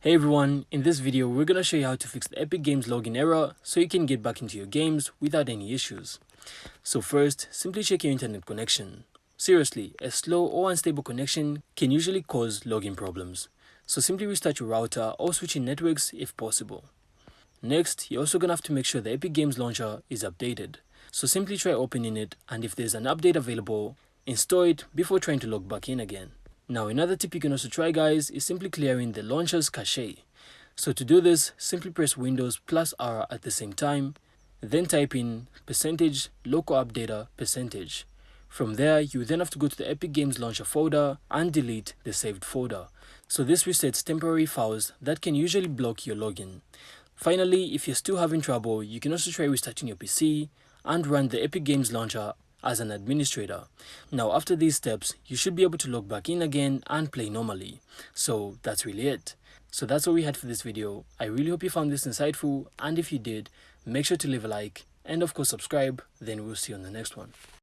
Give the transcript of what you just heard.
Hey everyone, in this video we're gonna show you how to fix the Epic Games login error so you can get back into your games without any issues. So first, simply check your internet connection. Seriously, a slow or unstable connection can usually cause login problems. So simply restart your router or switch in networks if possible. Next, you're also gonna have to make sure the Epic Games launcher is updated. So simply try opening it, and if there's an update available, install it before trying to log back in again. Now another tip you can also try, guys, is simply clearing the launcher's cache. So to do this, simply press Windows plus R at the same time, then type in %local updater %. From there, you then have to go to the Epic Games launcher folder and delete the saved folder. So this resets temporary files that can usually block your login. Finally, if you're still having trouble, you can also try restarting your PC and run the Epic Games launcher as an administrator. Now after these steps, you should be able to log back in again and play normally. So that's really it. So that's all we had for this video. I really hope you found this insightful, and if you did, make sure to leave a like and of course subscribe. Then we'll see you on the next one.